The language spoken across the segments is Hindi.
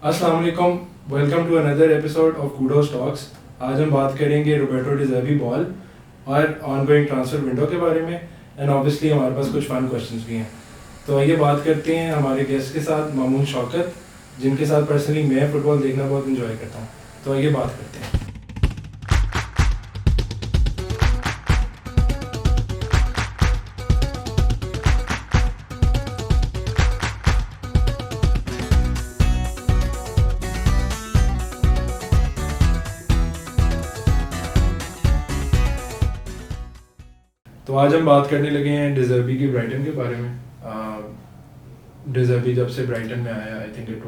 अस्सलाम वालेकुम, welcome to another episode of kudos talks. आज हम बात करेंगे रोबर्टो डी ज़र्बी बॉल और ऑनगोइंग ट्रांसफ़र विंडो के बारे में, एंड ऑब्वियसली हमारे पास कुछ फ़न क्वेश्चंस भी हैं। तो आइए बात करते हैं हमारे गेस्ट के साथ, मामून शौकत, जिनके साथ पर्सनली मैं फ़ुटबॉल देखना बहुत इंजॉय करता हूँ। तो आइए बात करते हैं। तो आज हम बात करने लगे हैं डी ज़र्बी की ब्राइटन के बारे में। डी ज़र्बी जब से ब्राइटन में आया, I think it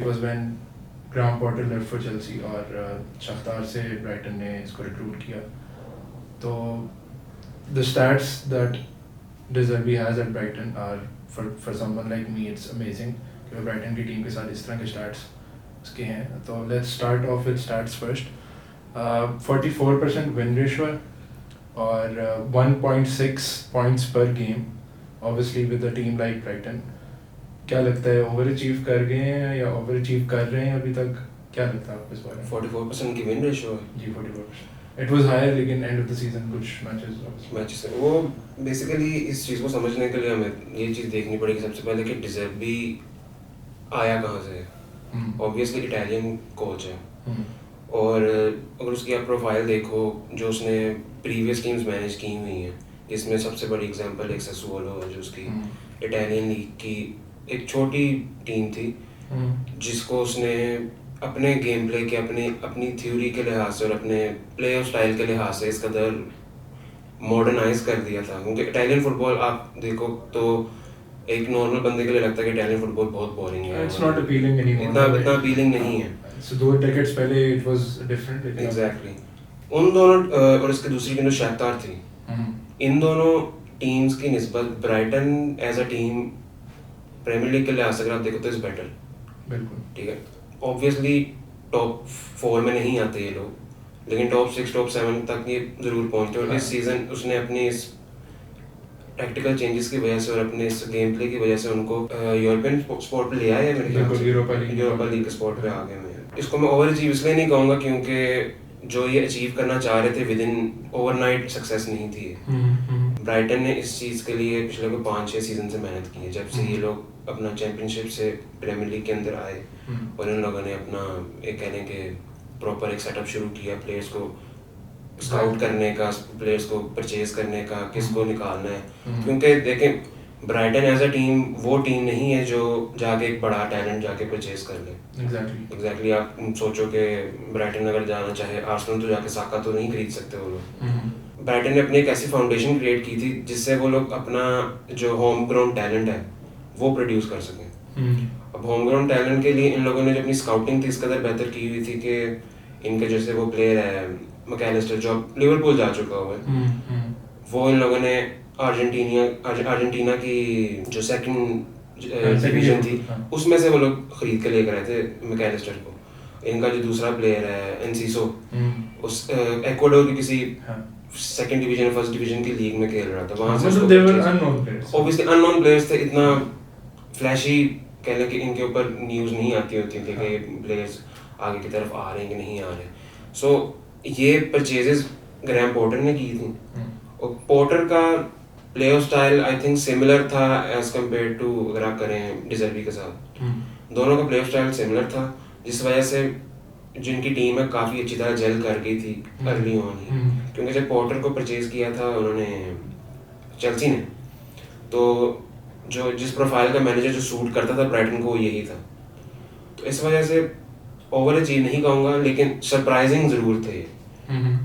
was when Graham Potter left for Chelsea और शख्तार से ब्राइटन ने इसको रिक्रूट किया। तो the stats that De Zerbi has at Brighton are for someone like me it's amazing कि ब्राइटन की टीम के साथ इस तरह के स्टैट्स उसके हैं। तो let's start off with stats first. 44% win ratio और 1.6 points per game, obviously with a team like Brighton. क्या लगता है, ओवर अचीव कर गए हैं या ओवर अचीव कर रहे हैं अभी तक? क्या लगता है आपको इस बारे में? 44% की विन रेशियो है जी 44%। इट वाज हायर लेकिन एंड ऑफ द सीजन कुछ मैचेस है। वो बेसिकली इस चीज़ को समझने के लिए हमें ये चीज़ देखनी पड़ेगी सबसे पहले कि डी ज़र्बी आया कहाँ से है। ऑब्वियसली इटालियन कोच है, और अगर उसकी आप प्रोफाइल देखो जो उसने प्रीवियस टीम्स मैनेज की हुई हैं, जिसमें सबसे बड़ी एग्जांपल एक ससुओलो है, जो उसकी इटालियन लीग की एक छोटी टीम थी, जिसको उसने अपने गेम प्ले के अपनी थ्योरी के लिहाज से और अपने प्ले ऑफ स्टाइल के लिहाज से इस कदर मॉडर्नाइज कर दिया था। क्योंकि इटालियन फुटबॉल आप देखो तो एक नॉर्मल बंदे के लिए लगता है कि इटालियन फुटबॉल बहुत बोरिंग है, इट्स नॉट अपीलिंग एनीमोर, इतना अपीलिंग नहीं है। सो 2 decades पहले इट वाज डिफरेंट। एग्जैक्टली। उन दोनों और इसकी दूसरी टीम जो शख्तार थी, इन दोनों टीम्स की निस्बत Brighton as a team Premier League के लिहाज से अगर आप देखो तो इज बेटर। बिल्कुल ठीक है, ऑब्वियसली टॉप 4 में नहीं आते ये लोग, लेकिन टॉप 6 टॉप 7 तक ये जरूर पहुंचते। और इस सीजन उसने अपनी इस टैक्टिकल चेंजेस की वजह से और अपने इस गेम प्ले की वजह से उनको यूरोपियन स्पॉट पे ले आया है। मेरे ख्याल से यूरोपा लीग के स्पॉट पे आ गए हैं। इसको मैं ओवर अचीव इसलिए नहीं कहूँगा क्योंकि जो ये अचीव करना चाह रहे थे विद इन ओवरनाइट सक्सेस नहीं थी। ब्राइटन ने इस चीज़ के लिए पिछले 5-6 सीजन से मेहनत की है, जब से ये लोग अपना चैंपियनशिप से प्रीमियर लीग के अंदर आए, और इन लोगों ने अपना एक कहने के प्रॉपर एक सेटअप शुरू किया, प्लेयर्स को स्काउट करने का, प्लेयर्स को परचेज करने का, किसको निकालना है। क्योंकि देखें, ब्राइटन एज अ टीम वो टीम नहीं है जो जाके एक बड़ा टैलेंट जाके परचेज कर ले। एग्जैक्टली आप सोचो कि ब्राइटन अगर जाना चाहे, आर्सेनल तो जाके साका तो नहीं खरीद सकते वो लोग। ब्राइटन ने अपनी एक ऐसी फाउंडेशन क्रिएट की थी जिससे वो लोग अपना जो होम ग्राउंड टैलेंट है वो प्रोड्यूस कर सकें। अब होम ग्राउंड टैलेंट के लिए इन लोगों ने जो अपनी स्काउटिंग थी इस कदर बेहतर की हुई थी कि इनके जैसे वो प्लेयर है मैकलिस्टर जो लिवरपूल जा चुका हुआ है, वो इन लोगों ने अर्जेंटीना की जो सेकंड डिवीजन थी उसमें से वो लोग खरीद के लेकर आए थे मैकलिस्टर को। इनका जो दूसरा प्लेयर है एनसीसो, उस एक्वाडोर की किसी सेकंड डिवीजन फर्स्ट डिवीजन की लीग में खेल रहा था। वहां से ऑब्वियसली अननोन प्लेयर्स थे, इतना फ्लैशी कहने कि इनके ऊपर न्यूज़ नहीं आती होती थी कि प्लेयर्स आगे की तरफ आ रहे हैं कि नहीं आ रहे। सो ये परचेजेस ग्रैहम पॉटर ने की थी, और पॉटर का play of style I think similar था एज कम्पेयर टू अगर आप करें डी ज़र्बी के साथ। दोनों का प्ले ऑफ स्टाइल सिमिलर था, जिस वजह से जिनकी टीम है काफ़ी अच्छी तरह जेल कर गई थी अर्ली ऑन ही। क्योंकि जब पॉटर को परचेज किया था उन्होंने चेल्सी ने, तो जो जिस प्रोफाइल का मैनेजर जो सूट करता था ब्राइटन को यही था। तो इस वजह से ओवर अचीव नहीं कहूँगा, लेकिन सरप्राइजिंग ज़रूर थे।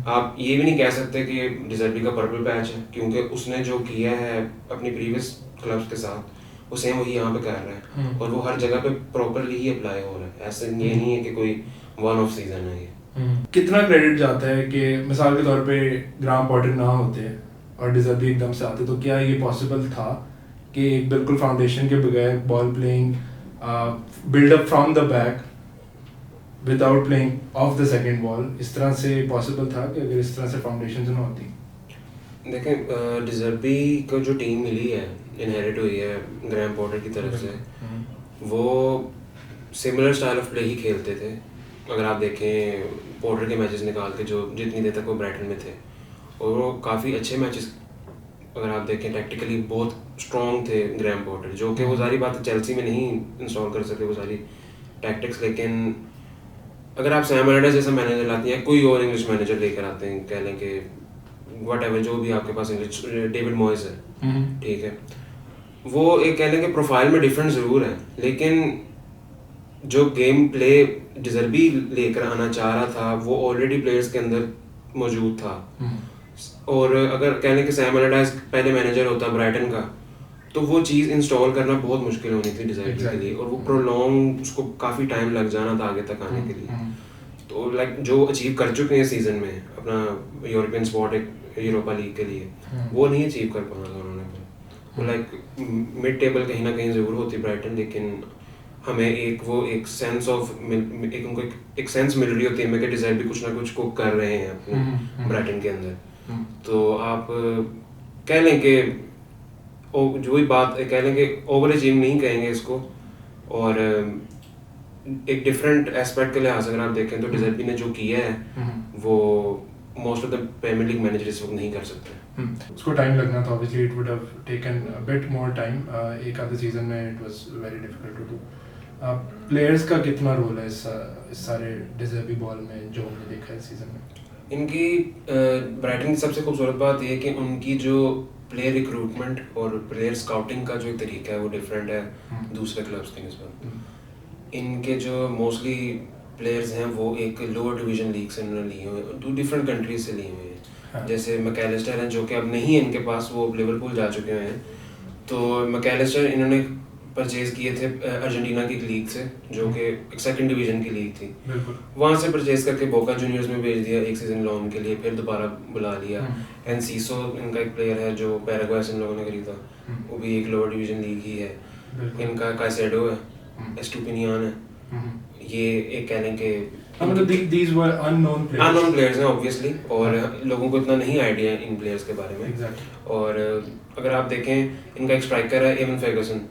आप ये भी नहीं कह सकते कि डी ज़र्बी का पर्पल पैच है, क्योंकि उसने जो किया है अपनी प्रीवियस क्लब्स के साथ वो सेम वही यहाँ पे कर रहा है, और वो हर जगह पे प्रॉपरली ही अप्लाई हो रहा है। ऐसे ये नहीं है कि कोई वन ऑफ सीजन है ये। कितना क्रेडिट जाता है कि मिसाल के तौर पे ग्राहम पॉटर ना होते और डी ज़र्बी एकदम से आते, तो क्या ये पॉसिबल था कि बिल्कुल फाउंडेशन के बगैर ball playing buildup from the back without playing off the second ball, इस तरह से पॉसिबल था कि अगर इस तरह से फाउंडेशन ना होती? देखें, डी ज़र्बी को जो टीम मिली है, इनहेरिट हुई है ग्रैहम पॉटर की तरफ से, वो सिमिलर स्टाइल ऑफ प्ले ही खेलते थे। अगर आप देखें पोर्टर के मैचेस निकाल के जो जितनी देर तक वो ब्राइटन में थे, और वो काफ़ी अच्छे मैचेस, अगर आप देखें टैक्टिकली बहुत स्ट्रॉन्ग थे ग्रैम पोर्टर, जो कि वो सारी बातें चेल्सी में नहीं इंस्टॉल कर सके वो सारी टैक्टिक्स। लेकिन अगर आप सैम एलर्डाइस जैसा मैनेजर लाते हैं, कोई और इंग्लिश मैनेजर लेकर आते हैं, कह लें कि व्हाटएवर जो भी आपके पास इंग्लिश, डेविड मॉयस है, ठीक है, वो एक कह लें कि प्रोफाइल में डिफरेंट ज़रूर है, लेकिन जो गेम प्ले डिजर्बी लेकर आना चाह रहा था वो ऑलरेडी प्लेयर्स के अंदर मौजूद था। और अगर कह लें कि सैम एलर्डाइस पहले मैनेजर होता ब्राइटन का, तो वो चीज़ इंस्टॉल करना बहुत मुश्किल होनी थी डिज़र्बी के लिए, और वो प्रोलॉन्ग उसको काफ़ी टाइम लग जाना था आगे तक आने के लिए। तो लाइक जो अचीव कर चुके हैं सीज़न में अपना यूरोपियन स्पॉट एक यूरोपा लीग के लिए, वो नहीं अचीव कर पाना था उन्होंने। वो लाइक मिड टेबल कहीं ना कहीं ज़रूर होती ब्राइटन, लेकिन हमें एक सेंस ऑफ उनको एक सेंस मिल रही होती है हमें कि डिज़र्बी कुछ ना कुछ को कर रहे हैं अपने ब्राइटन के अंदर। तो आप कह लें कि जो ही बात कह लें कि ओवर अचीव नहीं कहेंगे इसको, और एक डिफरेंट एस्पेक्ट के लिहाज से अगर आप देखें तो डिज़र्बी ने जो किया है वो most of the Premier League manager इस वक्त नहीं कर सकते। उसको टाइम लगना था, obviously it would have taken a bit more time. एक आधे सीजन में it was very difficult to do. Players का कितना रोल है इस सारे डिज़र्बी बॉल में जो हमने देखा है इस सीजन में? इनकी ब्राइटन की सबसे खूबसूरत बात यह है कि उनकी जो प्लेयर रिक्रूटमेंट और प्लेयर स्काउटिंग का जो तरीका है वो डिफरेंट है दूसरे क्लब्स के निस्बत। इनके जो मोस्टली प्लेयर्स हैं वो एक लोअर डिवीजन लीग से इन्होंने लिए हुए हैं, 2 डिफरेंट कंट्रीज से लिए हुए हैं। जैसे मैकएलिस्टर हैं जो कि अब नहीं है इनके पास, वो लिवरपूल जा चुके हैं। तो मैकएलिस्टर इन्होंने परचेज किए थे अर्जेंटीना की लीग से, जो कि एक सेकंड डिवीजन की लीग थी। वहाँ से परचेज करके बोका जूनियर्स में भेज दिया एक सीजन लोन के लिए, फिर दोबारा बुला लिया। एनसीसो इनका एक प्लेयर है जो पैराग्वे से इन लोगों ने खरीदा, वो भी एक लोअर डिवीजन लीग ही है। इनका काइसेडो है, एस्टुपिनियान है, ये एक कह लें कि मतलब these were unknown players हैं ऑब्वियसली, और लोगों को इतना नहीं आइडिया है इन प्लेयर्स के बारे में। और अगर आप देखें इनका एक स्ट्राइकर है एवन फर्गसन,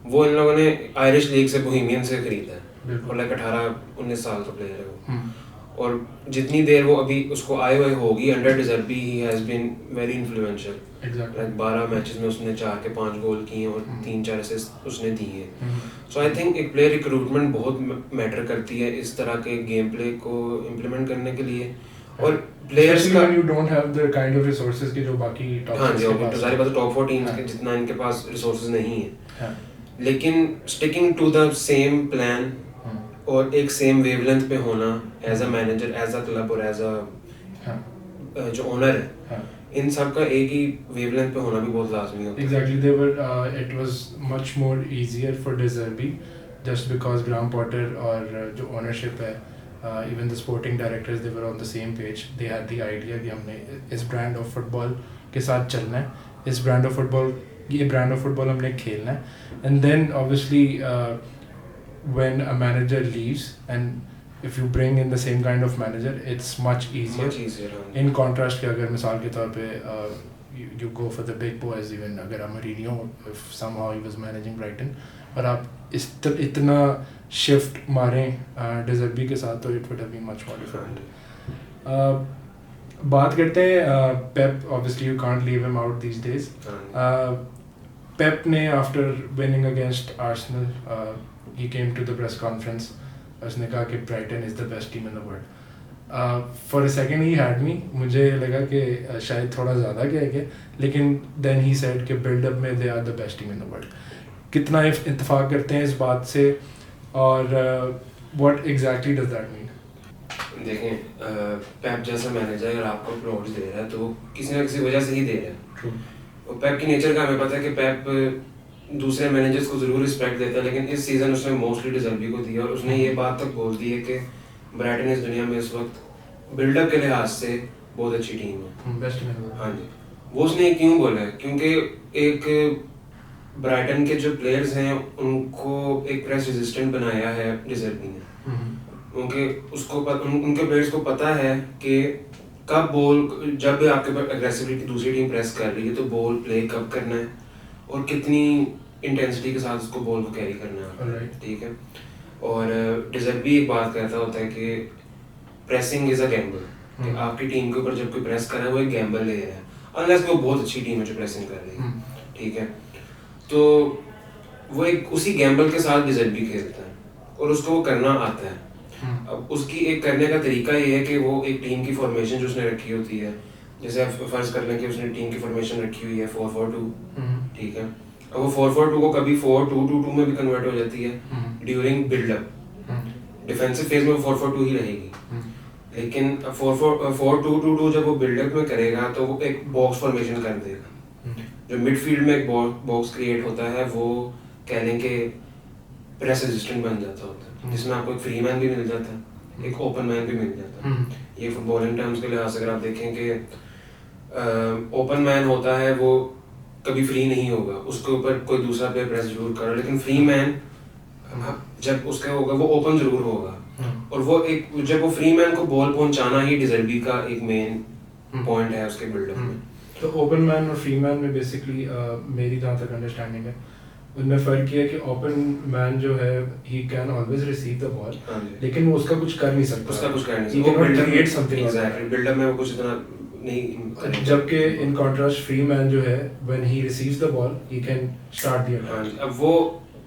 वो इन लोगों ने आयरिश लीग से बोहेमियन से खरीदा है, और लाइक 18-19 साल का प्लेयर है वो। और जितनी देर वो अभी उसको आए हुए होगी under De Zerbi, he has been very influential. Like 12 matches में उसने 4 के 5 गोल किए और 3-4 असिस्ट उसने दिए। सो आई थिंक एक प्लेयर रिक्रूटमेंट बहुत मैटर करती है इस तरह के गेम प्ले को इम्प्लीमेंट करने के लिए। और प्लेयर्स का you don't have the kind of resources कि जो बाकी टॉप, हाँ जी, तो सारी बात टॉप 4 टीम्स के जितना इनके पास रिसोर्सेज नहीं है, लेकिन sticking to the same plan और एक सेम वेवलेंथ पे होना as a manager, as a club और एज अ जो ओनर है, इन सब का एक ही वेवलेंथ पे होना भी बहुत लाजमी होता है। Exactly, they were it was much more easier for De Zerbi just because Graham Potter और जो ownership है, even the sporting directors, they were on the same page. They had the idea कि हमने इस brand of football के साथ चलना है, इस brand of football, ये brand of football हमने खेलना है। And then obviously when a manager leaves and if you bring in the same kind of manager, it's much easier. In contrast कि अगर मिसाल के तौर पे you go for the big boys, even अगर Mourinho, if somehow he was managing Brighton, और आप इतना shift मारें De Zerbi के साथ, तो it would have been much more different. बात करते हैं Pep, obviously you can't leave him out these days. Pep ने after winning against Arsenal, he came to the press conference, उसने कहा कि Brighton is the best team in the world. For a second he had me, मुझे लगा कि शायद थोड़ा ज़्यादा कह के, लेकिन then he said कि build up में they are the best team in the world. कितना इत्तेफाक करते हैं इस बात से, और what exactly does that mean? देखें पेप जैसा मैनेजर अगर आपको अप्रोच दे रहा है तो किसी ना किसी वजह से ही दे रहा है। और पेप की नेचर का हमें पता है कि पेप दूसरे मैनेजर्स को ज़रूर रिस्पेक्ट देता है, लेकिन इस सीज़न उसने मोस्टली De Zerbi को दिया, और उसने ये बात तक बोल दी है कि ब्राइटन इस दुनिया में इस वक्त बिल्डअप के लिहाज से बहुत अच्छी टीम है, बेस्ट टीम। हाँ जी, वो उसने क्यों बोला है क्योंकि एक ब्राइटन के जो प्लेयर्स हैं उनको एक प्रेस रेजिस्टेंट बनाया है De Zerbi ने। उनके प्लेयर्स को पता है कि कब बॉल, जब भी आपके पास एग्रेसिवली दूसरी टीम प्रेस कर रही है तो बॉल प्ले कब करना है और कितनी इंटेंसिटी के साथ उसको बॉल को कैरी करना है, Alright. ठीक है। और डिज़र्बी एक बात कहता होता है कि प्रेसिंग इज़ अ गैम्बल, कि आपकी टीम के ऊपर जब कोई प्रेस कर रहा है वो एक गैम्बल ले रहा है, अनलेस वो बहुत अच्छी टीम है जो प्रेसिंग कर रही है, ठीक है। तो वो एक उसी गैम्बल के साथ डिज़र्बी खेलता है और उसको वो करना आता है। अब उसकी एक करने का तरीका ये है कि वो एक टीम की फॉर्मेशन जो उसने रखी होती है, जैसे आप फर्ज कर लें कि उसने टीम की फॉर्मेशन रखी हुई है 4-4-2, ठीक है। अब वो 4-4-2 को कभी 4-2-2-2 में भी कन्वर्ट हो जाती है ड्यूरिंग बिल्डअप, डिफेंसिव फेज में वो 4-4-2 ही रहेगी, लेकिन 4-2-2-2 जब वो बिल्डअप में करेगा तो वो एक बॉक्स फॉर्मेशन कर देगा। जो मिडफील्ड में एक बॉक्स क्रिएट होता है वो कह लें कि प्रेस रेजिस्टेंट बन जाता होता है, जिसमें आपको एक फ्री मैन भी मिल जाता है, एक ओपन मैन भी मिल जाता है। ये फुटबॉलिंग टर्म्स के लिहाज से अगर आप देखें कि ओपन मैन होता है वो कभी फ्री नहीं होगा, उसके ऊपर कोई दूसरा प्लेयर प्रेस जरूर करे, लेकिन फ्री मैन जब उसका होगा वो ओपन जरूर होगा। और वो एक जब वो फ्री मैन को बॉल पहुंचाना ही डिज़र्बी का एक मेन पॉइंट है उसके बिल्डअप में। तो ओपन मैन और फ्री मैन में बेसिकली मेरी जहाँ तक अंडरस्टैंडिंग है उनमें फ़र्क ये है कि ओपन मैन जो है he can always receive the ball, लेकिन वो उसका कुछ कर नहीं सकता, उसका कुछ कर नहीं सकता, वो क्रिएट समथिंग एग्जैक्टली बिल्डअप में वो कुछ इतना नहीं। जबकि इन कॉन्ट्रास्ट फ्री मैन जो है when he receives the ball he can start the attack. अब वो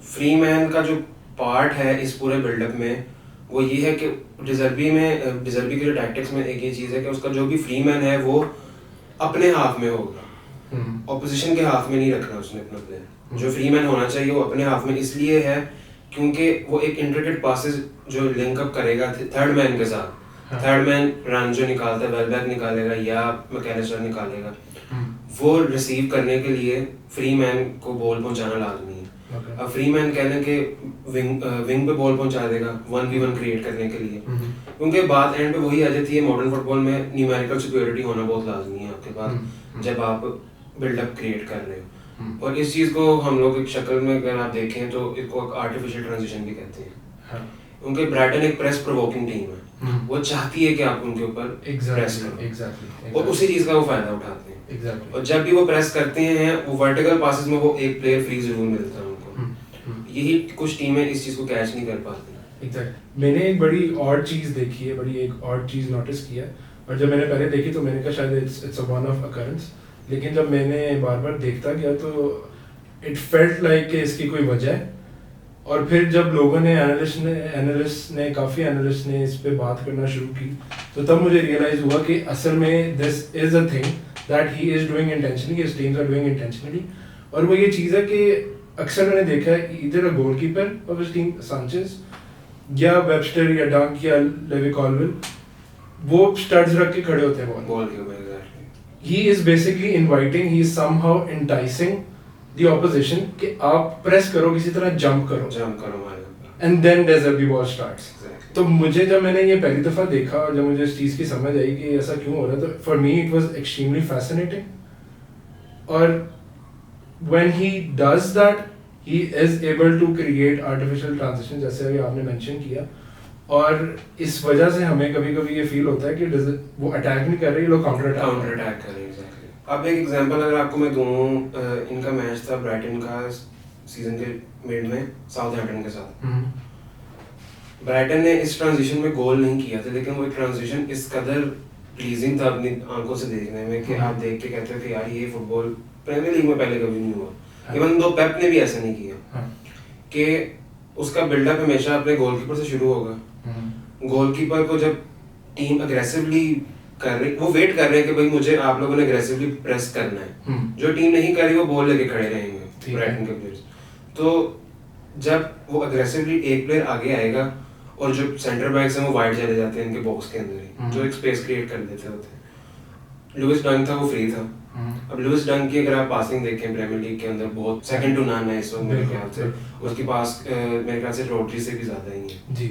फ्री मैन का जो पार्ट है इस पूरे बिल्डअप में वो ये है कि डिज़र्बी के जो टैक्टिक्स में एक ये चीज़ है कि उसका जो भी फ्री मैन है वो अपने हाफ में होगा, ऑपोजिशन के हाफ में नहीं रखना उसने अपना प्लेयर। जो फ्री मैन होना चाहिए वो अपने हाफ में इसलिए है क्योंकि वो एक इंट्रिकेट पासेस जो लिंकअप करेगा थर्ड मैन के साथ, थर्ड मैन रन जो निकालता है वेलबैक निकालेगा या मैकेलिस्टर निकालेगा, वो रिसीव करने के लिए फ्री मैन को बॉल पहुंचाना लाजमी है। अब फ्री मैन कह लें कि विंग पे बॉल पहुंचा देगा 1v1 क्रिएट करने के लिए, क्योंकि बात एंड पे वही आ जाती है, मॉडर्न फुटबॉल में न्यूमेरिकल सुपीरियरिटी होना बहुत लाजमी है आपके पास जब आप बिल्डअप क्रिएट कर रहे हो। और इस चीज़ को हम लोग एक शक्ल में अगर आप देखें तो इसको आर्टिफिशियल ट्रांजिशन भी कहते हैं। उनके ब्राइटन एक प्रेस प्रोवोकिंग टीम है, वो चाहती है कि आप उनके ऊपर प्रेस करो और उसी चीज़ का वो फायदा उठाते हैं। और जब भी वो प्रेस करते हैं वो वर्टिकल पासेस में वो एक प्लेयर फ्री जरूर मिलता है उनको। यही कुछ टीमें इस चीज़ को कैच नहीं कर पाती। मैंने एक बड़ी और चीज़ देखी है, बड़ी एक और चीज़ नोटिस किया, और जब मैंने पहले देखी तो मैंने कहा शायद it's a one of occurrence, लेकिन जब मैंने बार बार देखता गया तो इट फेल्ट लाइक कि इसकी कोई वजह है। और फिर जब लोगों ने काफ़ी एनालिस्ट ने इस पे बात करना शुरू की तो तब मुझे रियलाइज़ हुआ कि असल में this is a thing that he is doing intentionally, his teams are doing intentionally. और वो ये चीज़ है कि अक्सर मैंने देखा है इधर अ goalkeeper of his team Sanchez या वेबस्टर या डंक या लेवी कॉलवेल, वो स्टड्स रख के खड़े होते हैं बॉल के ऊपर। He is basically inviting, he is somehow enticing the opposition कि आप प्रेस करो, किसी तरह जंप करो हमारे ऊपर, and then the ball starts. Exactly. तो मुझे जब मैंने ये पहली दफ़ा देखा और जब मुझे इस चीज़ की समझ आई कि ऐसा क्यों हो रहा है, तो for me it was extremely fascinating. और when he does that, he is able to create artificial transition जैसे अभी आपने mention किया, और इस वजह से हमें कभी कभी ये फील होता है कि वो अटैक नहीं कर रही, लोग काउंटर अटैक कर रहे हैं। एग्जैक्टली। अब एक एग्जांपल अगर आपको मैं दूं, इनका मैच था ब्राइटन का सीजन के मिड में साउथहैम्पटन के साथ। ब्राइटन ने इस ट्रांजिशन में गोल नहीं किया था, लेकिन वो एक ट्रांजिशन इस कदर प्लीजिंग था अपनी आंखों से देखने में कि आप देख के कहते हो कि यार ये फुटबॉल प्रीमियर लीग में पहले कभी नहीं हुआ। इवन दो पेप ने भी ऐसा नहीं किया कि उसका बिल्डअप हमेशा अपने गोलकीपर से शुरू होगा। गोलकीपर को जब टीम अग्रेसिवली कर रही, वो वेट कर रहे हैं कि भाई मुझे आप लोगों ने अग्रेसिवली प्रेस करना है, जो टीम नहीं कर रही वो बॉल लेके खड़े रहेंगे ब्राइटन के प्लेयर्स। तो जब वो अग्रेसिवली एक प्लेयर आगे आएगा और जो सेंटर बैक्स हैं वो वाइड चले जाते हैं इनके बॉक्स के अंदर ही, जो एक स्पेस क्रिएट कर देते होते हैं। लुइस डंक था, वो फ्री था। अब लुइस डंक की अगर आप पासिंग देखें प्रीमियर लीग के अंदर बहुत सेकंड टू नन है इस वक्त मेरे ख्याल से। उसकी पास मेरे ख्याल से रोड्री से भी ज्यादा ही है जी,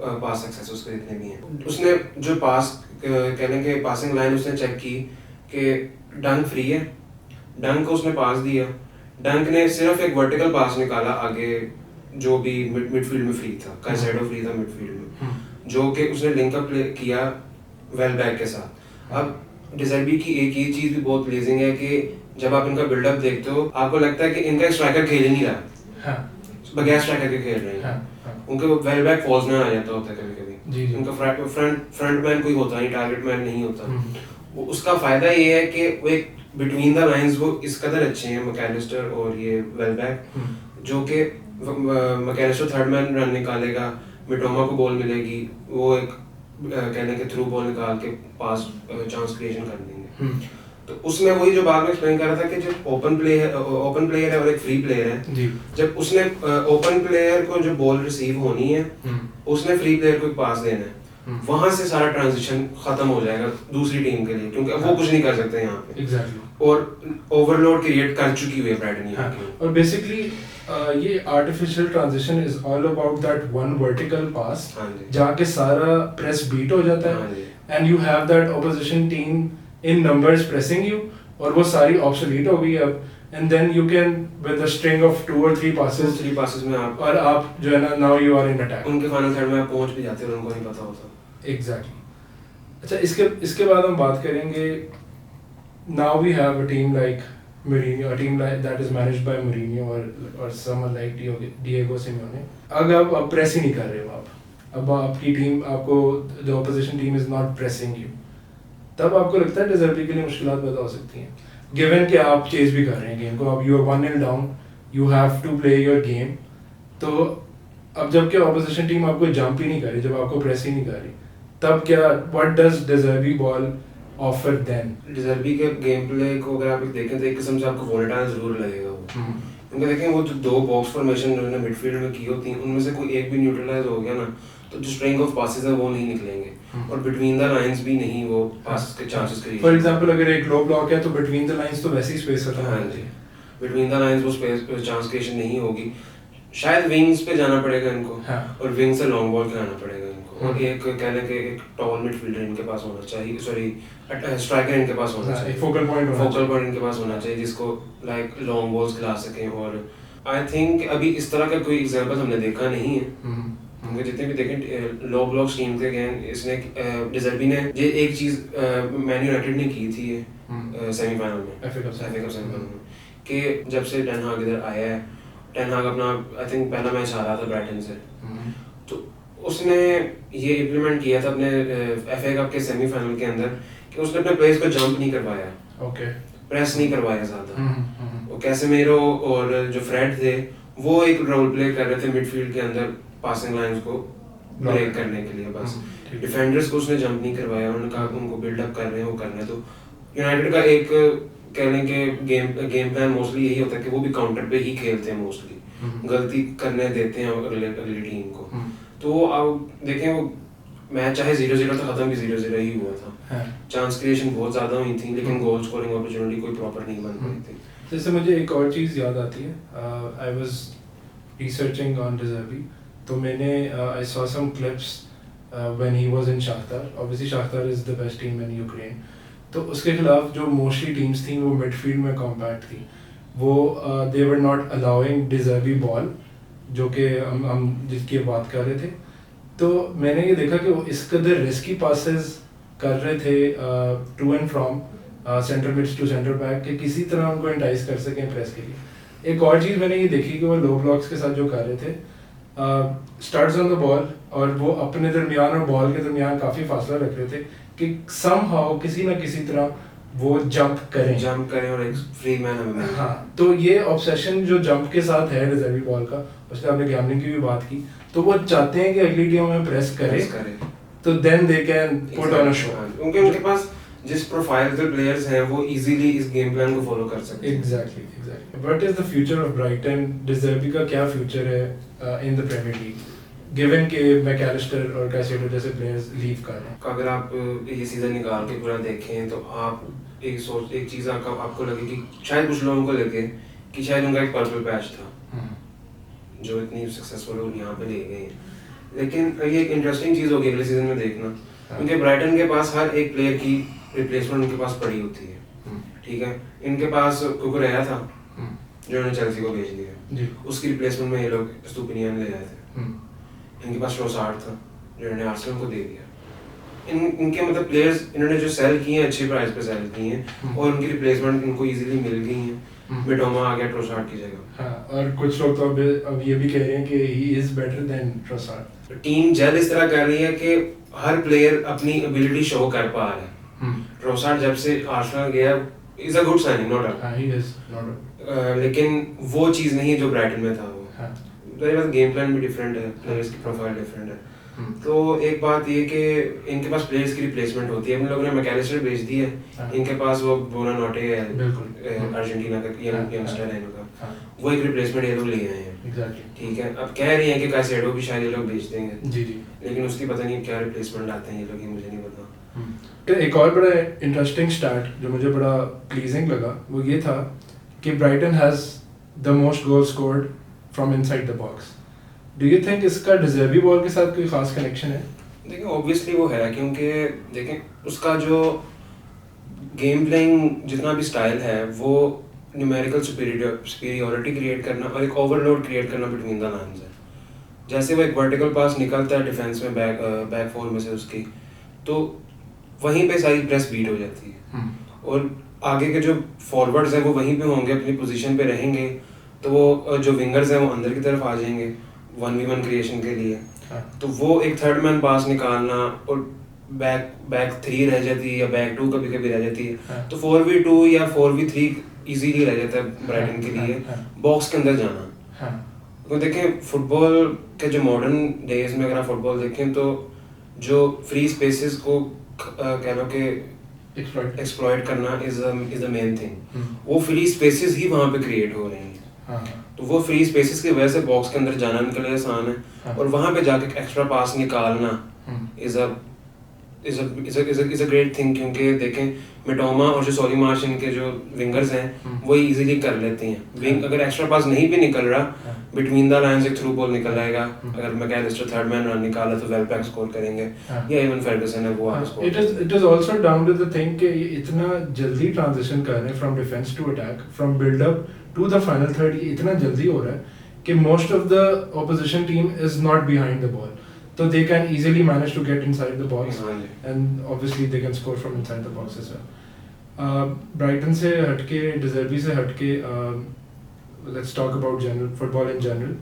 पास सक्सेस उसके जितने भी हैं। उसने जो पास कह लें कि पासिंग लाइन उसने चेक की कि डंक फ्री है, डंक को उसने पास दिया, डंक ने सिर्फ एक वर्टिकल पास निकाला आगे, जो भी मिडफील्ड में फ्री था, काइसेडो फ्री था मिडफील्ड में, जो कि उसने लिंकअप किया वेलबैक के साथ। अब डिज़र्बी की एक ये चीज़ भी बहुत प्लेजिंग है कि जब आप इनका बिल्डअप देखते हो आपको लगता है कि इनका स्ट्राइकर खेल ही नहीं रहा, बगैर स्ट्राइकर के खेल रहे हैं। उनके वेल बैक फॉल्स में आ जाता होता है कभी-कभी, उनका फ्रंट मैन कोई होता नहीं, टारगेट मैन नहीं होता। उसका फायदा ये है कि वो एक बिटवीन द लाइंस वो इस कदर अच्छे हैं मैकेलिस्टर और ये वेलबैक, जो कि मैकेलिस्टर थर्ड मैन रन निकालेगा, मिटोमा को बॉल मिलेगी, वो एक कहने के थ्रू बॉल निकाल के पास चांस क्रिएशन कर देंगे। तो उसमें वही जो बाद में एक्सप्लेन कर रहा था कि जो ओपन प्लेयर है और एक फ्री प्लेयर है, जब उसने ओपन प्लेयर को जो बॉल रिसीव होनी है उसने फ्री प्लेयर को एक पास देना है, वहां से सारा ट्रांजिशन खत्म हो जाएगा दूसरी टीम के लिए, क्योंकि वो कुछ नहीं कर सकते यहाँ पे। एग्जैक्टली। और ओवरलोड क्रिएट कर चुकी हुई है ब्राइटन यहाँ की। और बेसिकली ये artificial transition is all about that one vertical pass जहाँ के सारा प्रेस बीट हो जाता है and you have that opposition team in numbers pressing you, और वो सारी ऑब्सोलीट हो गई अब, and then you can with a string of 2 or 3 passes में आप और आप जो है ना now you are in attack, उनके फाइनल थर्ड में आप पहुंच भी जाते हो और उनको नहीं पता होता। एग्जैक्टली। अच्छा, इसके बाद हम बात करेंगे, now we have a team like Mourinho, a team like that is managed by Mourinho or someone like Diego Simeone. अगर आप प्रेस ही नहीं कर रहे हो, अब आपकी टीम, आपको the opposition team is not pressing you, तब आपको लगता है डिजर्बी के लिए मुश्किलात पैदा हो सकती हैं, गिवन कि आप चेज भी कर रहे हैं गेम को, अब you are 1-0 down, you have to play your game. तो अब जबकि ऑपोजिशन टीम आपको जंप ही नहीं कर रही, जब आपको प्रेस ही नहीं कर रही, तब क्या what does De Zerbi ball offer then? De Zerbi के गेम प्ले को अगर आप देखें तो एक किस्म से आपको वोलेटाइल जरूर लगेगा वो, क्योंकि देखें वो जो 2 बॉक्स फॉर्मेशन उन्होंने मिडफील्ड में की होती हैं उनमें से कोई एक भी न्यूट्रलाइज हो गया ना तो जो स्ट्रिंग ऑफ पासेस है वो नहीं निकलेंगे, और बिटवीन द लाइंस भी नहीं वो पास के चांसेस क्रिएट। फॉर एग्जांपल अगर एक लो ब्लॉक है तो बिटवीन द लाइंस तो वैसे ही स्पेस खत्म है। हाँ जी, बिटवीन द लाइंस वो स्पेस चांस क्रिएशन नहीं होगी, शायद विंग्स पे जाना पड़ेगा इनको, और विंग से लॉन्ग बॉल खिलाना पड़ेगा इनको, और एक कहने के एक टॉल मिडफील्डर इनके पास होना चाहिए, सॉरी स्ट्राइकर इनके पास होना चाहिए, फोकल पॉइंट इनके पास होना चाहिए जिसको लाइक लॉन्ग बॉल्स खिला सकें। और आई थिंक अभी इस तरह का कोई एग्जांपल हमने देखा नहीं है, हमने जितने भी देखें लो ब्लॉक टीम के अगेन इसने डिजर्बी ने ये एक चीज मैन यूनाइटेड ने की थी सेमीफाइनल में, एफए कप सेमीफाइनल में, कि जब से टेन हाग इधर आया है, टेन हाग अपना आई थिंक पहला मैच हारा था ब्राइटन से, तो उसने ये इम्प्लीमेंट किया था अपने एफए कप के सेमीफाइनल के अंदर कि उसने अपने प्लेयर्स को जंप नहीं करवाया, प्रेस नहीं करवाया ज्यादा, वो कैसेमीरो और जो फ्रेड थे वो एक रोल प्ले कर रहे थे मिडफील्ड के अंदर पासिंग लाइंस को ब्रेक करने के लिए, बस डिफेंडर्स को उसने जंप नहीं करवाया, उन्होंने कहा उनको बिल्डअप कर रहे हैं वो करने। तो यूनाइटेड का एक कह लें कि गेम प्लान मोस्टली यही होता है कि वो भी काउंटर पे ही खेलते हैं मोस्टली, गलती करने देते हैं अगली टीम को। तो आप देखें वो मैच चाहे 0-0 था, खत्म भी 0-0 ही हुआ था, चांस क्रिएशन बहुत ज्यादा हुई थी लेकिन गोल स्कोरिंग अपॉर्चुनिटी कोई प्रॉपर नहीं बन पाई थी। जैसे मुझे एक और चीज़ याद आती है, I was researching on De Zerbi, तो मैंने I saw some clips when he was in Shakhtar, obviously Shakhtar is the best team in Ukraine, तो उसके खिलाफ जो मोस्टली टीम्स थी वो मिडफील्ड में कॉम्पैक्ट थी, वो दे वर नॉट अलाउइंग डिजर्बी बॉल, जो कि हम जिसकी बात कर रहे थे। तो मैंने ये देखा कि वो इस कदर रिस्की पासेस कर रहे थे to and from centre mids to centre back कि किसी तरह उनको एंटाइज कर सकें प्रेस के लिए। एक और चीज़ मैंने ये देखी कि वो लो ब्लॉक्स के साथ जो कर रहे थे, स्टार्ट्स ऑन द बॉल, और वो अपने दरमियान और बॉल के दरमियान काफ़ी फासला रख रहे थे कि समहाउ किसी ना किसी तरह वो जंप करें और एक फ्री मैन हमें। हाँ, तो ये ऑब्सेशन जो जंप के साथ है डिजर्बी बॉल का, उसने आपने गैम्बलिंग की भी बात की, तो वो चाहते हैं कि अगली टीम में प्रेस करे तो then they can put on a show, क्योंकि उनके पास जिस प्रोफाइल के प्लेयर्स हैं वो इजीली इस गेम प्लान को फॉलो कर सकते हैं। Exactly. What is the future of Brighton? De Zerbi का क्या फ्यूचर है in the Premier League, given कि मैकएलिस्टर और कैसेडो जैसे प्लेयर्स लीव कर रहे हैं? अगर आप ये सीजन निकाल के पूरा देखें तो आप एक चीज़ आपको लगे कि शायद कुछ लोगों को लगे कि शायद उनका एक पर्पल पैच था जो इतनी सक्सेसफुल और यहाँ पे ले गए हैं, लेकिन ये एक इंटरेस्टिंग चीज़ होगी अगले सीजन में देखना, क्योंकि ब्राइटन के पास हर एक प्लेयर की रिप्लेसमेंट उनके पास पड़ी होती है, ठीक है। इनके पास कुकुरेया था जो उन्होंने चेल्सी को भेज दिया, उसकी रिप्लेसमेंट में ये लोग स्टुपिनियन ले आए थे। इनके पास ट्रोसार्ड था जो इन्होंने आर्सेनल को दे दिया, इनके मतलब प्लेयर्स इन्होंने जो सेल किए हैं अच्छे प्राइस पे सेल किए हैं और उनकी रिप्लेसमेंट इनको इजीली मिल गई है। मिटोमा आ गया ट्रोसार्ड की जगह। हाँ, और कुछ लोग तो अब ये भी कह रहे हैं कि he is better than Trossard. Team gel इस तरह कर रही है कि हर प्लेयर अपनी एबिलिटी शो कर पा रहा है। ट्रोसार्ड जब से आर्सेनल गया is a good signing, not हाँ, ही इज नॉट लेकिन वो चीज़ नहीं है जो ब्राइटन में था वो। हाँ, गेम प्लान भी डिफरेंट है, प्लेयर्स की प्रोफाइल डिफरेंट है। तो एक बात ये कि इनके पास प्लेयर्स की रिप्लेसमेंट होती है। हम लोगों ने मैकेलिस्टर भेज दी है, इनके पास वो बोनानोटे है अर्जेंटीना का यंगस्टर है इनका, वो एक रिप्लेसमेंट ये लोग ले आए हैं। एग्जैक्टली। ठीक है, अब कह रही हैं कि कैसेडो भी शायद ये लोग भेज देंगे जी जी, लेकिन उसकी पता नहीं क्या रिप्लेसमेंट आते हैं ये लोग, ये मुझे नहीं पता। तो एक और बड़ा इंटरेस्टिंग स्टैट जो मुझे बड़ा प्लीजिंग लगा वो ये था कि Brighton has the most goal scored from inside the box. Do you think इसका डिजर्बी बॉल के साथ कोई खास कनेक्शन है? देखिए ऑब्वियसली वो है, क्योंकि देखें उसका जो गेम प्लेइंग जितना भी स्टाइल है वो न्यूमेरिकल सुपीरियरिटी क्रिएट करना और एक ओवरलोड क्रिएट करना बिटवीन द लाइन्स है। जैसे वो एक वर्टिकल पास निकलता है डिफेंस में बैक फोर में से उसकी, तो वहीं पे सारी प्रेस बीट हो जाती है और आगे के जो फॉरवर्ड्स हैं वो वहीं पे होंगे, अपनी पोजीशन पे रहेंगे, तो वो जो विंगर्स हैं वो अंदर की तरफ आ जाएंगे 1v1 क्रिएशन के लिए। तो वो एक थर्ड मैन पास निकालना और बैक 3 रह जाती है या बैक 2 कभी कभी रह जाती है, तो 4v2 या 4v3 इजीली रह जाता है ब्राइटन के लिए बॉक्स के अंदर जाना। तो देखें फुटबॉल के जो मॉडर्न डेज में अगर आप फुटबॉल देखें तो जो फ्री स्पेसेस को कह लो कि एक्सप्लॉइट करना इज द मेन थिंग। वो फ्री स्पेसेस ही वहाँ पे क्रिएट हो रही हैं, तो वो फ्री स्पेसेस की वजह से बॉक्स के अंदर जाना इनके लिए आसान है और वहाँ पे जाके एक्स्ट्रा पास निकालना इज अ ग्रेट थिंग। क्योंकि देखें मिटोमा और जो सॉली मार्श इनके जो विंगर्स हैं वो इजीली कर लेते हैं। विंग अगर एक्स्ट्रा पास नहीं भी निकल रहा बिटवीन द लाइंस एक थ्रू बॉल निकल आएगा, अगर मैकेलिस्टर थर्ड मैन रन निकाला तो वेलबैक स्कोर करेंगे या इवन फर्गसन है वो आगे score. It is also down to the thing कि इतना जल्दी ट्रांजिशन कर रहे हैं from defence to attack, from build up to the final third, इतना जल्दी हो रहा है कि most of the opposition team is not behind the ball, so they can easily manage to get inside the box and obviously they can score from inside the box as well. Brighton से हटके, डिजर्बी से हटके, let's talk about general football in general.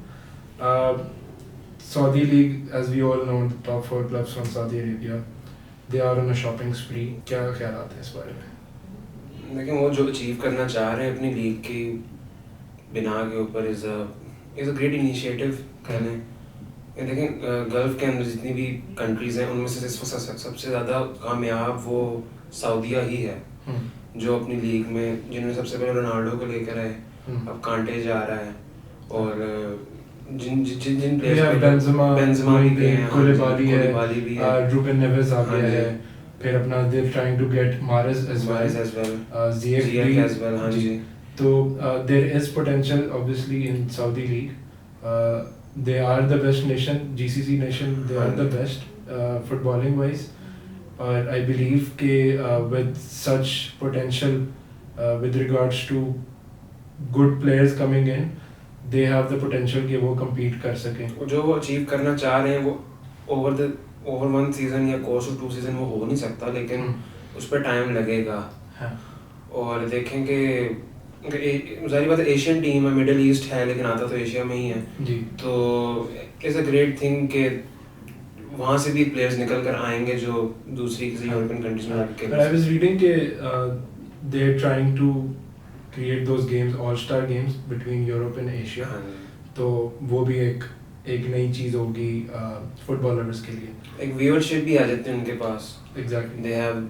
Saudi League, as we all know, the top 4 clubs from Saudi Arabia, they are on a shopping spree. क्या ख्यालात हैं इस बारे में? देखिए वो जो अचीव करना चाह रहे हैं अपनी लीग की बिना के ऊपर इज अ ग्रेट इनिशिएटिव कह लें। देखें गल्फ के अंदर जितनी भी कंट्रीज़ हैं उनमें से सबसे ज़्यादा कामयाब वो सऊदीया ही है, जो अपनी लीग में जिन्होंने सबसे पहले रोनाल्डो को लेकर आए, अब कांटे जा रहा है और जिन प्लेयर्स बेंजेमा भी गए हैं, कोलिबाली भी है, रूबेन नेवेस आ गया है, फिर अपना they trying to get Mahrez as well, Ziyech as well. हाँ जी, तो there is potential obviously in Saudi League. They are the best nation, GCC nation. They are the best footballing wise. और I believe कि with such potential, with regards to good players coming in, they have the potential कि वो compete कर सकें। जो वो achieve करना चाह रहे हैं वो over one season या course of 2 season वो हो नहीं सकता, लेकिन उस पर टाइम लगेगा। और देखेंगे ज़ाहिर बात है एशियन टीम है, मिडिल ईस्ट है, लेकिन आता तो एशिया में ही है जी। तो इज़ अ ग्रेट थिंग कि वहाँ से भी प्लेयर्स निकल कर आएंगे जो दूसरी किसी यूरोपियन कंट्रीज में आके। But I was reading कि they are trying to create those games, all-star games between Europe and Asia. तो वो भी एक नई चीज़ होगी फुटबॉलर्स के लिए। एक व्यूअरशिप भी आ जाती है उनके पास। Exactly. They have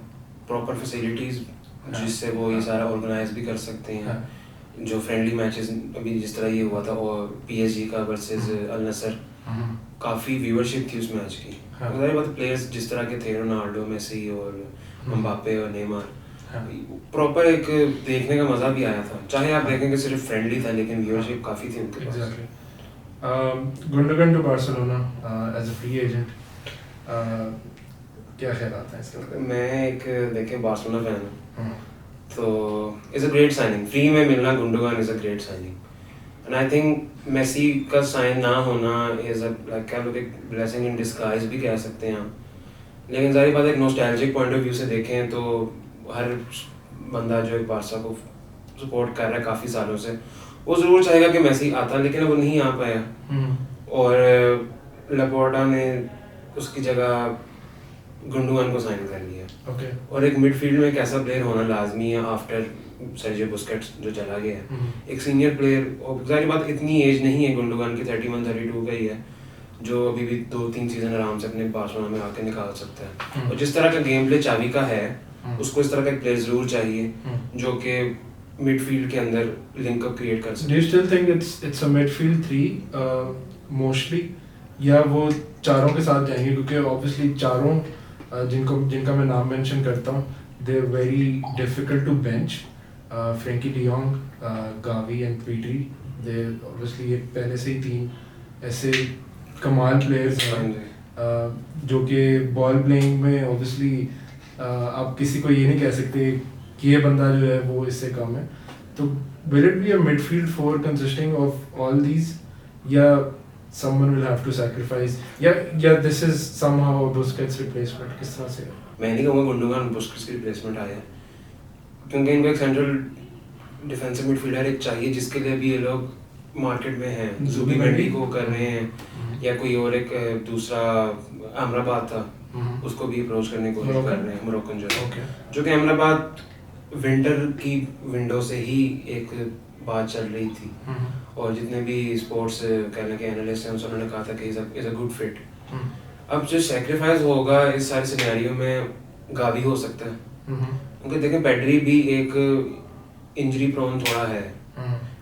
proper facilities जिससे वो ये सारा ऑर्गेनाइज भी कर सकते हैं। जो फ्रेंडली मैचेस अभी जिस तरह ये हुआ था और PSG का वर्सेस अल नसर, काफ़ी व्यूअरशिप थी उस मैच की। ज़ाहिर बात प्लेयर्स जिस तरह के थे रोनाल्डो, मेसी और एम्बापे और नेमार, प्रॉपर एक देखने का मज़ा भी आया था। चाहे आप देखेंगे सिर्फ फ्रेंडली था लेकिन व्यूअरशिप काफ़ी थी उनके पास। Gundogan to Barcelona as a free agent, क्या ख्याल आता है इसका? मैं एक देखें बार्सिलोना फैन हूँ तो is a great signing. Free में मिलना Gundogan is a great signing and I think Messi का साइन ना होना इज़ अ लाइक क्या लोग एक ब्लेसिंग इन डिस्गाइज भी कह सकते हैं आप। लेकिन जाहिर बात है एक नॉस्टैल्जिक पॉइंट ऑफ व्यू से देखें तो हर बंदा जो एक बारसा को सपोर्ट कर रहा है काफ़ी सालों से, वो ज़रूर चाहेगा कि मेसी आता, लेकिन वो नहीं आ पाया। और लपोर्टा ने उसकी जगह गुंडोगान को साइन कर लिया। और एक मिडफील्ड में एक ऐसा प्लेयर होना लाजमी है आफ्टर सर्जियो बुस्केट्स जो चला गया है, एक सीनियर प्लेयर। और जाहिर बात इतनी एज नहीं है गुंडोगान की, 31-32 का ही है, जो अभी भी 2-3 सीजन आराम से अपने बार्सिलोना में आके निकाल सकता है। और जिस तरह का गेम प्ले चावी का है, उसको इस तरह का एक प्लेयर जरूर चाहिए जो कि मिडफील्ड के अंदर लिंकअप क्रिएट कर सके। Do you still think it's a midfield 3 mostly, या वो चारों के साथ जाएंगे? क्योंकि ऑब्वियसली चारों जिनका मैं नाम मेंशन करता हूँ, they are very difficult to bench. Frenkie de Jong, Gavi and Pedri, they obviously ये पहले से ही 3 ऐसे कमाल प्लेयर्स हैं जो कि बॉल प्लेइंग में ऑब्वियसली आप किसी को ये नहीं कह सकते कि ये बंदा जो है वो इससे कम है। तो will it be a midfield 4 consisting of all these, या someone will have to sacrifice, या this is somehow Busquets replacement? किस तरह से? मैं नहीं कहूँगा गुंडोगान बुस्केट्स की रिप्लेसमेंट आया है, क्योंकि इनको एक सेंट्रल डिफेंसिव मिडफील्डर एक चाहिए, जिसके लिए भी ये लोग मार्केट में हैं। ज़ुबिमेंडी को कर रहे हैं, या कोई और एक दूसरा अमराबाद था, उसको भी अप्रोच करने की कोशिश कर रहे हैं, मोरक्कन जो कि अमराबाद विंटर की विंडो से ही एक बात चल रही थी। और जितने भी स्पोर्ट्स कहने के एनालिस्ट हैं उन्होंने कहा था कि इज़ अ गुड फिट। अब जो सेक्रीफाइस होगा इस सारे सिनेरियो में गावी हो सकता है, क्योंकि देखें पेड्री भी एक इंजरी प्रोन थोड़ा है।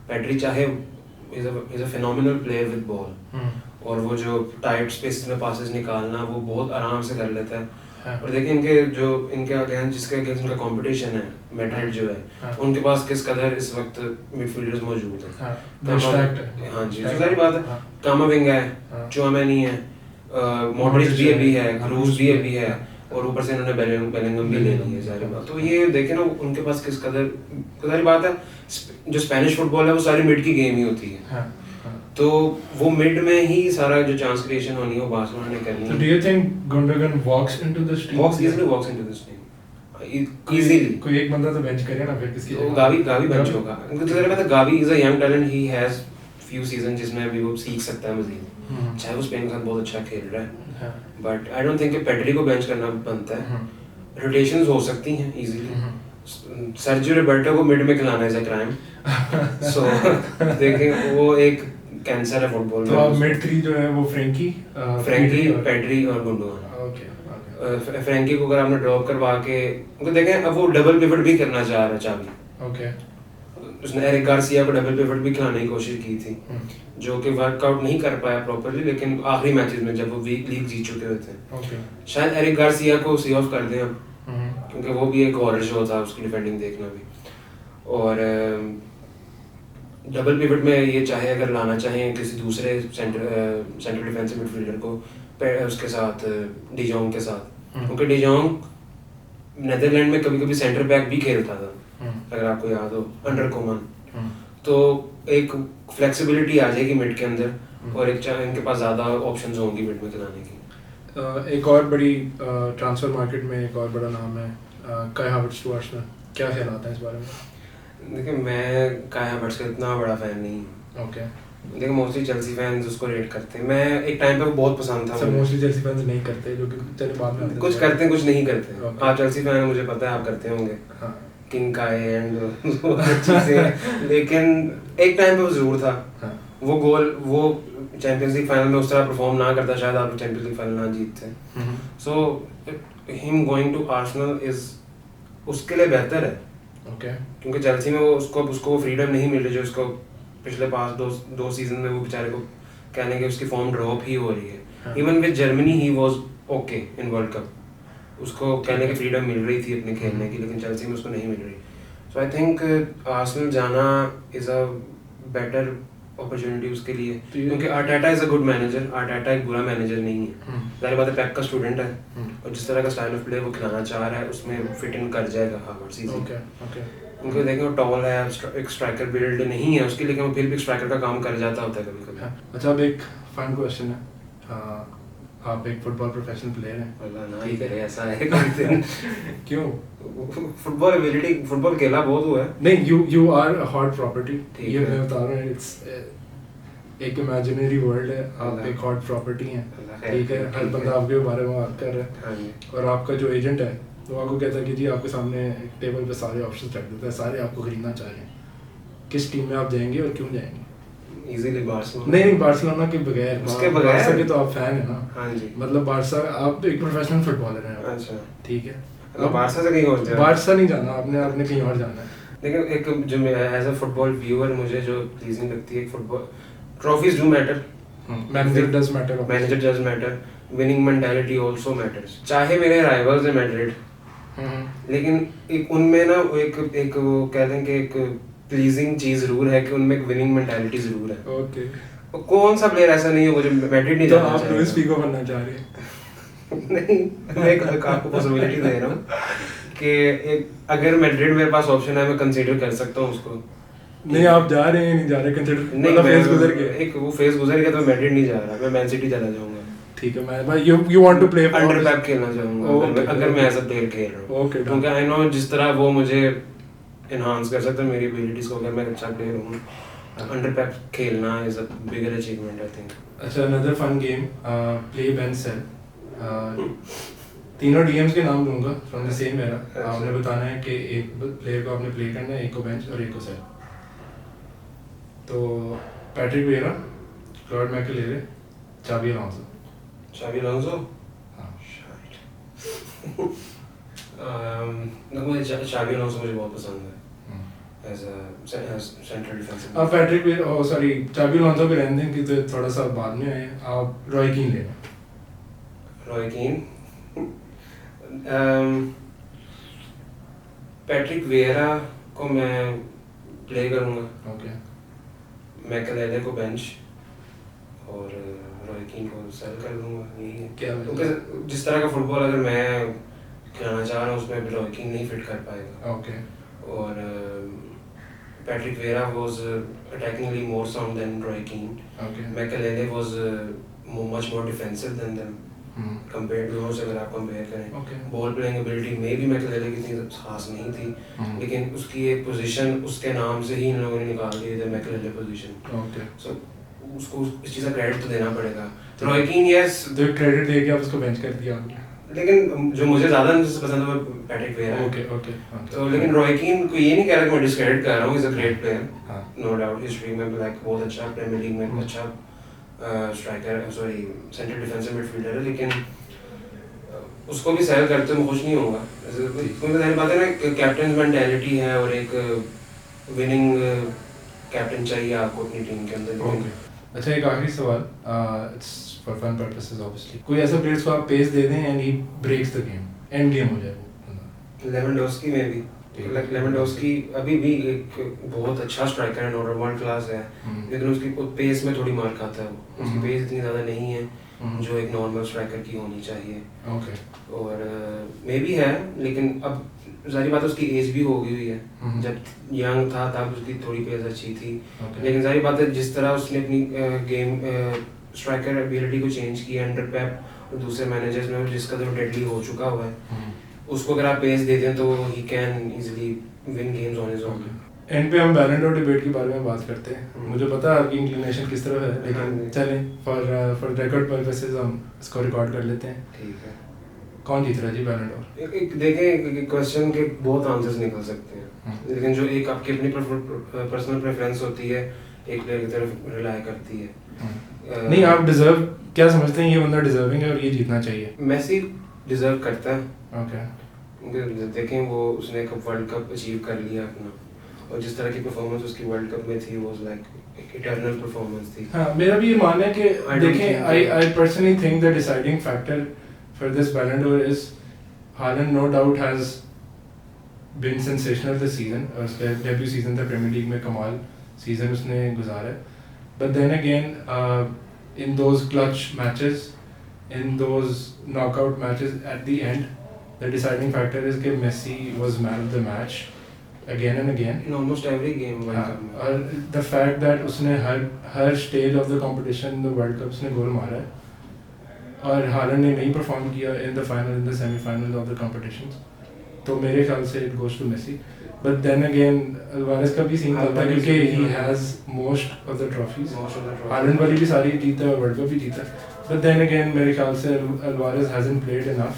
पेड्री चाहे is a phenomenal player with ball, और वो जो टाइट स्पेस में पासेस निकालना वो बहुत आराम से कर लेता है। और देखिए इनके अगेंस्ट जिसके अगेंस्ट उनका कंपटीशन है, मैड्रिड जो है, उनके पास किस कदर इस वक्त मिडफील्डर्स मौजूद हैं। हाँ जी, सारी बात है। कामाविंगा है, चुआमेनी है, मॉड्रिच भी अभी है, क्रूज भी अभी है, और ऊपर से इन्होंने बेलिंगम भी ले ली है। सारी बात तो ये देखे ना उनके पास किस कदर, सारी बात है। जो स्पेनिश फुटबॉल है वो सारी मिड की गेम ही होती है, तो वो मिड में ही सारा जो चांस क्रिएशन होनी है वो बार्सिलोना ने करनी है। So do you think Gundogan walks into this team? Walks into this team. Easily. कोई एक बंदा तो बेंच करे ना, फिर किसकी जगह? गावी बेंच होगा, क्योंकि तो मेरा Gavi is a young talent, he has few season जिसमें अभी वो सीख सकता है मजीद, चाहे वो स्पेन के साथ बहुत अच्छा खेल रहा है। बट आई डोंट थिंक कि पेड्री को बेंच करना बनता है। रोटेशंस हो सकती हैं इजीली। सर्जियो रोबर्टो को मिड में खिलाना इज अ क्राइम। सो देखें वो एक कैंसर है फुटबॉल में। तो अब मिड 3 जो है वो फ्रैंकी, पेड्री और गुंडोगान। फ्रैंकी को अगर आपने ड्रॉप करवा के, क्योंकि देखें अब वो डबल पिवट भी करना चाह रहा है चावी। उसने एरिक गार्सिया को डबल पिवट भी खिलाने की कोशिश की थी, जो कि वर्कआउट नहीं कर पाया प्रॉपर्ली, लेकिन आखिरी मैचेस में जब वो लीग जीत चुके हुए थे, शायद एरिक गार्सिया को सी ऑफ कर दें अब, क्योंकि वो भी एक हॉरर शो था उसकी डिफेंडिंग देखना भी। और डबल पिवट में ये चाहे अगर लाना चाहें किसी दूसरे सेंट्रल डिफेंसिव मिडफील्डर को उसके साथ डिजोंग के साथ, क्योंकि डिजोंग नेदरलैंड में कभी कभी सेंटर बैक भी खेलता था, अगर आपको याद हो, अंडर कोमन। तो एक फ्लेक्सिबिलिटी आ जाएगी मिड के अंदर, और एक इनके पास ज़्यादा ऑप्शंस होंगी मिड में खिलाने की। एक और बड़ी ट्रांसफर मार्केट में एक और बड़ा नाम है काई हावर्ट्स टू आर्सेनल। क्या ख्याल आता है इस बारे में? देखिए मैं काई हावर्ट्स का इतना बड़ा फैन नहीं हूँ। देखिए मोस्टली चेल्सी फैंस उसको रेट करते हैं। मैं एक टाइम पे बहुत पसंद था। सब मोस्टली चेल्सी फैंस नहीं करते, जो कि चलिए बाद में कुछ करते हैं कुछ नहीं करते। आप चेल्सी फैन हैं, मुझे पता है आप करते होंगे, किंग काई एंड चीज़ें, लेकिन एक टाइम पे वो जरूर था। वो गोल वो चैंपियंस लीग फाइनल में उस तरह परफॉर्म ना करता, शायद आप चैंपियंस लीग फाइनल ना जीतते। So him going to Arsenal is उसके लिए बेहतर है, क्योंकि चेल्सी में उसको फ्रीडम नहीं मिल रही जो उसको पिछले पास दो सीजन में वो बेचारे को कहने के उसकी फॉर्म ड्रॉप ही हो रही है। Even with Germany he was okay in world cup, उसको कहने की फ्रीडम मिल रही थी अपने खेलने की, लेकिन चेल्सी में उसको नहीं मिल रही। सो आई थिंक आर्सेनल जाना इज अ बेटर अपॉर्चुनिटी उसके लिए, क्योंकि Arteta is a good manager. Arteta एक बुरा मैनेजर नहीं है, जाहिर बात है पेप का स्टूडेंट है, और जिस तरह का स्टाइल ऑफ प्ले वो खिलाना चाह रहा है उसमें फिट इन कर जाएगा हावर्ट्स इजीली। उनको देखें वो टॉल है, एक स्ट्राइकर बिल्ड नहीं है उसके, लेकिन वो फिर भी स्ट्राइकर का काम कर जाता होता है कभी कभी। अच्छा, अब एक फन क्वेश्चन है, आप एक फुटबॉल प्रोफेशनल प्लेयर हैं। अल्लाह ना ही करे ऐसा है कोई दिन। क्यों? फुटबॉल खेला बहुत हुआ है। नहीं, you are a hot property। ठीक ये है। मैं बता रहा हूँ, it's एक इमेजिनरी वर्ल्ड है, आप अल्लाह। एक हॉट प्रॉपर्टी हैं, अल्लाह खैर ठीक है। करे, हर ठीक बंदा है। आपके बारे में बात कर रहा है, हाँ जी। और आपका जो एजेंट है वो आपको कहता है कि जी आपके सामने एक टेबल पे सारे ऑप्शंस रख देता है, सारे आपको खरीदना चाह रहे हैं, किस टीम में आप जाएंगे और क्यों जाएंगे? Easily Barcelona. नहीं, बार्सिलोना के बगैर, उसके बगैर? बार्सा के तो आप फैन है ना। हाँ जी। मतलब बार्सा, आप एक प्रोफेशनल फुटबॉलर हैं, अच्छा। ठीक है। मतलब बार्सा से कहीं और जाना? बार्सा नहीं जाना आपने, आपने कहीं और जाना है। लेकिन एक जो एज अ फुटबॉल व्यूअर मुझे जो प्लीजिंग लगती है, football trophies do matter, manager does matter, manager does matter, winning mentality also matters. चाहे मेरे राइवल्स हैं मैड्रिड, लेकिन एक उनमें ना एक वो कह दें कि एक प्लीजिंग चीज जरूर है कि उनमें एक विनिंग मेंटालिटी जरूर है। ओके। कौन सा प्लेयर ऐसा नहीं होगा जो मैड्रिड नहीं तो जाना आप लुइस फिगो बनना चाह रहे हैं? नहीं, मैं एक आपको पॉसिबिलिटी दे रहा हूँ कि एक अगर मैड्रिड मेरे पास ऑप्शन है मैं कंसीडर कर सकता हूँ उसको। नहीं, आप जा रहे हैं, नहीं जा रहे, कंसीडर नहीं, मतलब फेज मैं गुजर गया। एक वो फेज गुजर गया तो मैड्रिड नहीं जा रहा, मैं मैन सिटी चला जाऊंगा। ठीक है, मैं you want to play under Pep खेलना चाहूंगा अगर मैं एज अ प्लेयर खेल रहा हूँ। ओके, क्योंकि आई नो जिस तरह वो मुझे एनहांस कर सकता है मेरी एबिलिटीज को, अगर मैं अच्छा प्लेयर हूँ, अंडर पैप खेलना is a bigger achievement I think. अच्छा, another fun game, play bench sell. तीनों डीएम्स के नाम दूंगा फ्रॉम द सेम एरा, आपने बताना है कि एक प्लेयर को आपने प्ले करना है, एक को बेंच और एक को सेल। तो पैट्रिक वेरा, क्लॉड मैकलेरे, चाबी अलोंसो। चाबी अलोंसो? हाँ। मुझे चाबी अलोंसो मुझे बहुत पसंद है एज अ सेंट्रल डिफेंसिव। अब पैट्रिक वेरा, ओ सॉरी, चाबी अलोंसो के रहने दें कि तो थोड़ा सा बाद में आए, आप रॉय कीन ले लें। रॉय कीन, पैट्रिक वेरा को मैं प्ले करूँगा। ओके। मैकलेरे को बेंच और रॉय कीन को सेल कर दूंगा। यही है क्या क्योंकि जिस तरह का फुटबॉल अगर मैं खेलना चाह रहा हूँ उसमें रॉय कीन नहीं फिट कर पाएगा। ओके। और Patrick Vieira was attackingly more sound than Roy Keane. Okay. Makelele was much more defensive than them compared to दोनों से अगर आप कंपेयर करें। ओके। बॉल प्लेइंग एबिलिटी में भी मैकलेरे की इतनी खास नहीं थी, लेकिन उसकी एक पोजीशन उसके नाम से ही इन लोगों ने निकाल दी थी, मैकलेरे पोजीशन। ओके। सो उसको इस चीज़ का क्रेडिट तो देना पड़ेगा। रॉय कीन यस, तो क्रेडिट देके आप उसको बेंच कर दिया आपने। लेकिन जो मुझे ज़्यादा पसंद है वो पैट्रिक वेरा है। ओके। ओके। तो लेकिन रॉय कीन को ये नहीं कह रहा कि मैं डिस्क्रेडिट कर रहा हूँ, इज अ ग्रेट प्लेयर, हाँ। No doubt. हिस्ट्री में लाइक बहुत अच्छा प्रीमियर लीग में अच्छा striker, sorry central defensive midfielder है, लेकिन उसको भी सेल करते हुए खुश नहीं होगा। क्योंकि जाहिर बात है ना, कैप्टन मेंटालिटी है और एक विनिंग कैप्टन चाहिए आपको अपनी टीम के अंदर। ओके। अच्छा, एक आखिरी सवाल, it's for fun purposes obviously, कोई ऐसा प्लेयर को आप पेस दे दें and he breaks the game, end game हो जाए वो। लेवेंडोव्स्की में भी, लेवेंडोव्स्की अभी भी एक बहुत अच्छा स्ट्राइकर है, नॉट वर्ल्ड क्लास है, लेकिन उसकी पेस में थोड़ी मार खाता है वो। उसकी पेस इतनी ज़्यादा नहीं है जो एक नॉर्मल स्ट्राइकर की होनी चाहिए। ओके। और मे भी है, लेकिन अब जाहिर बात है उसकी एज भी हो गई हुई है। जब यंग था तब उसकी थोड़ी पेस अच्छी थी, लेकिन जाहिर बात है जिस तरह उसने अपनी गेम स्ट्राइकर एबिलिटी को चेंज किया अंडर पैप और दूसरे मैनेजर्स में, जिसका जो डेडली हो चुका हुआ है, उसको अगर आप पेस देते हैं तो he can easily win games on his own. And पे हम बैलन डोर डिबेट के बारे में बात करते हैं। मुझे पता है आपकी इंक्लिनेशन किस तरफ है, लेकिन चलें फॉर रिकॉर्ड पर्पसेस हम इसको रिकॉर्ड कर लेते हैं। ठीक है। कौन जीत रहा है जी बैलन डोर? देखें, क्वेश्चन के बहुत आंसर्स निकल सकते हैं, लेकिन जो एक आपकी अपनी पर्सनल प्रेफरेंस होती है, एक प्लेयर की तरफ रिलाई करती है। नहीं, आप डिजर्व क्या समझते हैं, ये बंदा डिजर्विंग है और ये जीतना चाहिए? मेसी डिजर्व करता है। ओके। देखें वो उसने एक वर्ल्ड कप अचीव कर लिया अपना, और जिस तरह की परफॉर्मेंस उसकी वर्ल्ड कप में थी, वो लाइक एक इटर्नल परफॉर्मेंस थी। हाँ, मेरा भी ये मानना है कि देखें, I personally think the deciding factor for this Ballon d'Or is Haaland no doubt has been sensational this season, और उसका डेब्यू सीजन था प्रीमियर लीग में, कमाल सीजन उसने गुजारा है। But then again in those clutch matches, in those knockout matches at the end, the deciding factor is that Messi was man of the match again and again in almost every game World Cup में। और the fact that उसने हर stage of the competition the World Cup उसने गोल मारा है, और हालैंड ने नहीं परफॉर्म किया in the final, in the semifinal of the competitions, तो मेरे ख्याल से it goes to Messi. But then again Alvarez का भी सीन चलता है क्योंकि he has most of the trophies. Haaland वाली भी सारी जीता है, वर्ल्ड कप भी जीता है. बट देन अगेन मेरे ख्याल से Alvarez hasn't played enough.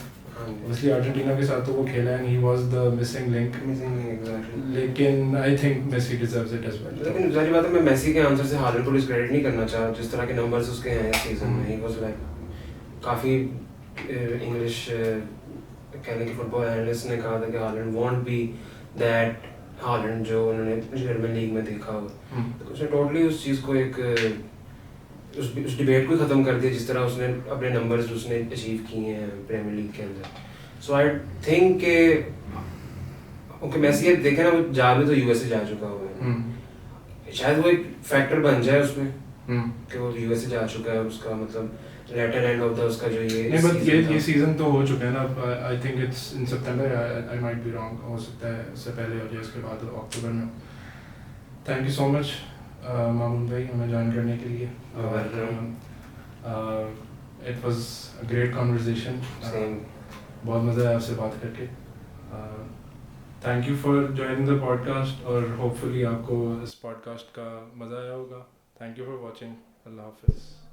Obviously Argentina के साथ तो वो खेला and he was the missing link. लेकिन I think Messi deserves it as well. लेकिन जाहिर बात है मैं मेसी के आंसर से हालैंड को डिस्क्रेडिट नहीं करना चाह. जिस तरह के नंबर्स उसके हैं इस सीजन में, ही वाज लाइक काफ़ी इंग्लिश कहने की फुटबॉल एनालिस्ट ने कहा था कि Haaland won't be that Haaland जो उन्होंने जर्मन लीग में देखा हो. तो उसने टोटली उस चीज़ को एक उस डिबेट को ख़त्म कर दिया जिस तरह उसने अपने नंबर्स उसने अचीव किए हैं प्रीमियर लीग के अंदर. सो आई थिंक के ओके मेसी देखे ना, वो जा भी तो यूएसए जा चुका हुआ है. शायद वो एक फैक्टर बन जाए उसमें कि वो यूएसए जा चुका है, उसका मतलब लेटर एंड ऑफ द उसका जो ये सीजन तो हो चुका है ना. I think it's in September. I might be wrong, हो सकता है इससे पहले हो जाए, इसके बाद अक्टूबर में. Thank you so much Mamoon भाई हमें ज्वाइन करने के लिए. It was a great conversation. बहुत मज़ा आया आपसे बात करके. Thank you for joining the podcast और होपफुली आपको इस पॉडकास्ट का मज़ा आया होगा. Thank you for watching. अल्लाह हाफिज़.